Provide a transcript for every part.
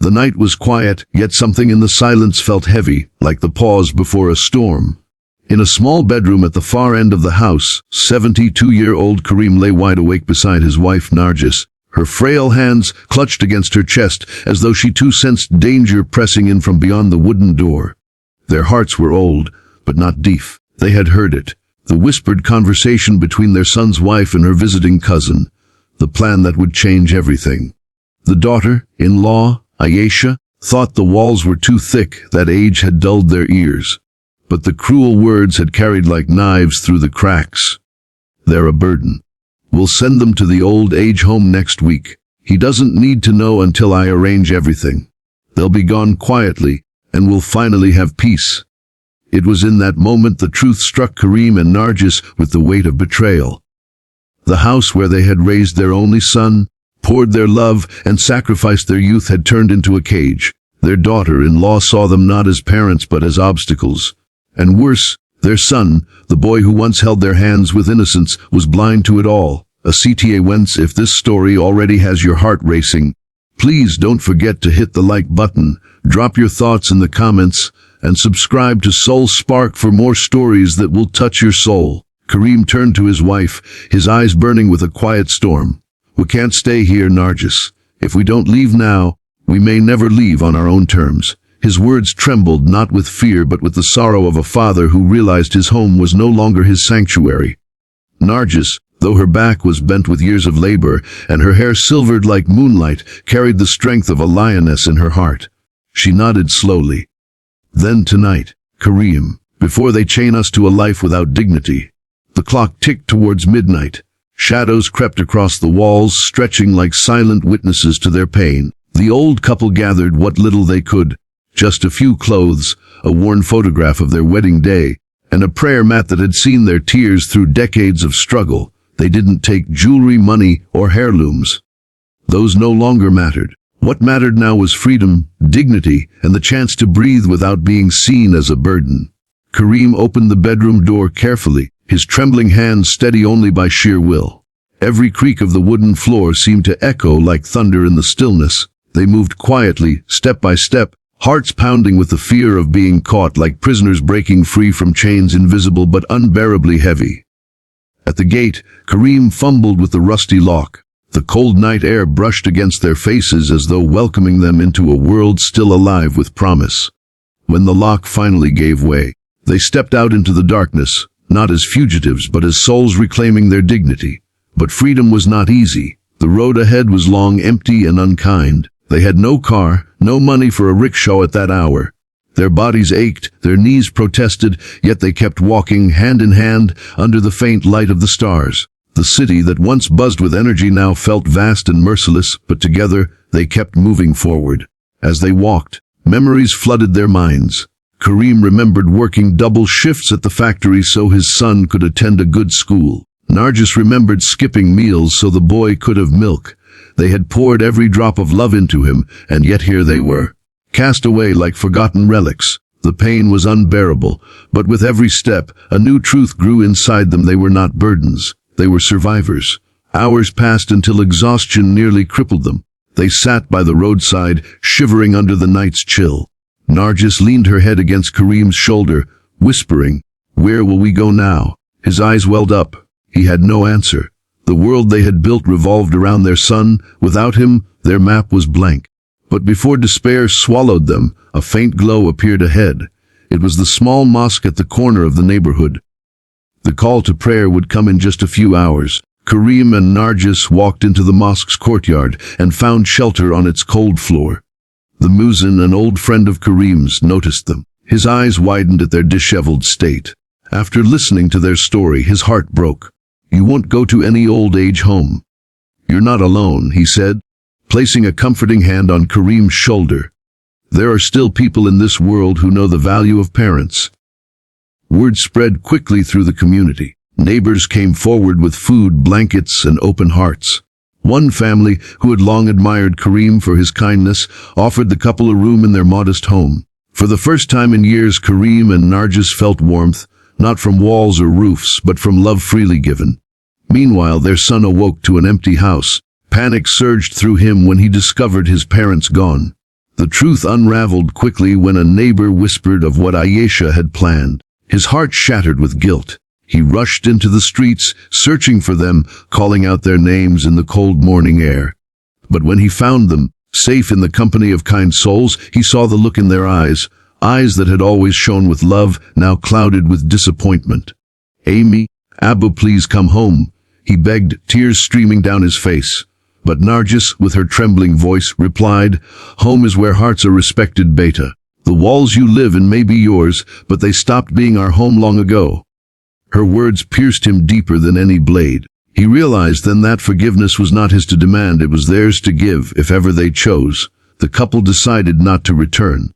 The night was quiet, yet something in the silence felt heavy, like the pause before a storm. In a small bedroom at the far end of the house, 72-year-old Karim lay wide awake beside his wife Nargis, her frail hands clutched against her chest as though she too sensed danger pressing in from beyond the wooden door. Their hearts were old, but not deep. They had heard it, the whispered conversation between their son's wife and her visiting cousin, the plan that would change everything. The daughter-in-law, Ayesha, thought the walls were too thick, that age had dulled their ears. But the cruel words had carried like knives through the cracks. "They're a burden. We'll send them to the old age home next week. He doesn't need to know until I arrange everything. They'll be gone quietly, and we'll finally have peace." It was in that moment the truth struck Karim and Nargis with the weight of betrayal. The house where they had raised their only son, poured their love, and sacrificed their youth had turned into a cage. Their daughter-in-law saw them not as parents but as obstacles. And worse, their son, the boy who once held their hands with innocence, was blind to it all. A CTA whence if this story already has your heart racing, please don't forget to hit the like button, drop your thoughts in the comments, and subscribe to Soul Spark for more stories that will touch your soul. Karim turned to his wife, his eyes burning with a quiet storm. "We can't stay here, Nargis. If we don't leave now, we may never leave on our own terms." His words trembled not with fear but with the sorrow of a father who realized his home was no longer his sanctuary. Nargis, though her back was bent with years of labor and her hair silvered like moonlight, carried the strength of a lioness in her heart. She nodded slowly. "Then tonight, Karim, before they chain us to a life without dignity." The clock ticked towards midnight. Shadows crept across the walls, stretching like silent witnesses to their pain. The old couple gathered what little they could. Just a few clothes, a worn photograph of their wedding day, and a prayer mat that had seen their tears through decades of struggle. They didn't take jewelry, money, or heirlooms. Those no longer mattered. What mattered now was freedom, dignity, and the chance to breathe without being seen as a burden. Karim opened the bedroom door carefully, his trembling hands steady only by sheer will. Every creak of the wooden floor seemed to echo like thunder in the stillness. They moved quietly, step by step, hearts pounding with the fear of being caught, like prisoners breaking free from chains invisible but unbearably heavy. At the gate, Karim fumbled with the rusty lock. The cold night air brushed against their faces as though welcoming them into a world still alive with promise. When the lock finally gave way, they stepped out into the darkness, not as fugitives but as souls reclaiming their dignity. But freedom was not easy. The road ahead was long, empty, and unkind. They had no car, no money for a rickshaw at that hour. Their bodies ached, their knees protested, yet they kept walking hand in hand under the faint light of the stars. The city that once buzzed with energy now felt vast and merciless, but together they kept moving forward. As they walked, memories flooded their minds. Karim remembered working double shifts at the factory so his son could attend a good school. Nargis remembered skipping meals so the boy could have milk. They had poured every drop of love into him, and yet here they were, cast away like forgotten relics. The pain was unbearable, but with every step, a new truth grew inside them. They were not burdens. They were survivors. Hours passed until exhaustion nearly crippled them. They sat by the roadside, shivering under the night's chill. Nargis leaned her head against Karim's shoulder, whispering, "Where will we go now?" His eyes welled up. He had no answer. The world they had built revolved around their son. Without him, their map was blank. But before despair swallowed them, a faint glow appeared ahead. It was the small mosque at the corner of the neighborhood. The call to prayer would come in just a few hours. Karim and Nargis walked into the mosque's courtyard and found shelter on its cold floor. The muezzin, an old friend of Karim's, noticed them. His eyes widened at their disheveled state. After listening to their story, his heart broke. "You won't go to any old age home. You're not alone," he said, placing a comforting hand on Karim's shoulder. "There are still people in this world who know the value of parents." Word spread quickly through the community. Neighbors came forward with food, blankets, and open hearts. One family, who had long admired Karim for his kindness, offered the couple a room in their modest home. For the first time in years, Karim and Nargis felt warmth, not from walls or roofs, but from love freely given. Meanwhile, their son awoke to an empty house. Panic surged through him when he discovered his parents gone. The truth unraveled quickly when a neighbor whispered of what Ayesha had planned. His heart shattered with guilt. He rushed into the streets, searching for them, calling out their names in the cold morning air. But when he found them, safe in the company of kind souls, he saw the look in their eyes, eyes that had always shone with love, now clouded with disappointment. "Amy, Abu, please come home," he begged, tears streaming down his face. But Nargis, with her trembling voice, replied, "Home is where hearts are respected, Beta. The walls you live in may be yours, but they stopped being our home long ago." Her words pierced him deeper than any blade. He realized then that forgiveness was not his to demand, it was theirs to give, if ever they chose. The couple decided not to return.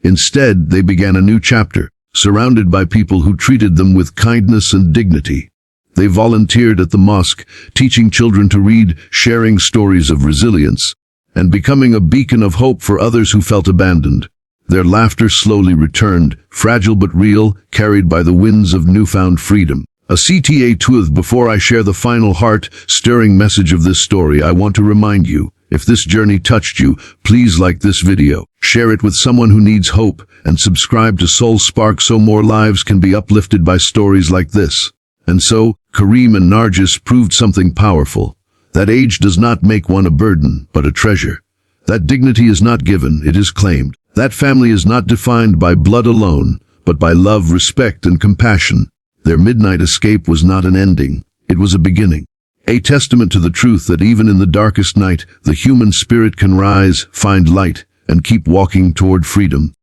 Instead, they began a new chapter, surrounded by people who treated them with kindness and dignity. They volunteered at the mosque, teaching children to read, sharing stories of resilience, and becoming a beacon of hope for others who felt abandoned. Their laughter slowly returned, fragile but real, carried by the winds of newfound freedom. A CTA truth. Before I share the final heart-stirring message of this story, I want to remind you, if this journey touched you, please like this video, share it with someone who needs hope, and subscribe to Soul Spark so more lives can be uplifted by stories like this. And so, Kareem and Nargis proved something powerful. That age does not make one a burden, but a treasure. That dignity is not given, it is claimed. That family is not defined by blood alone, but by love, respect, and compassion. Their midnight escape was not an ending, it was a beginning. A testament to the truth that even in the darkest night, the human spirit can rise, find light, and keep walking toward freedom.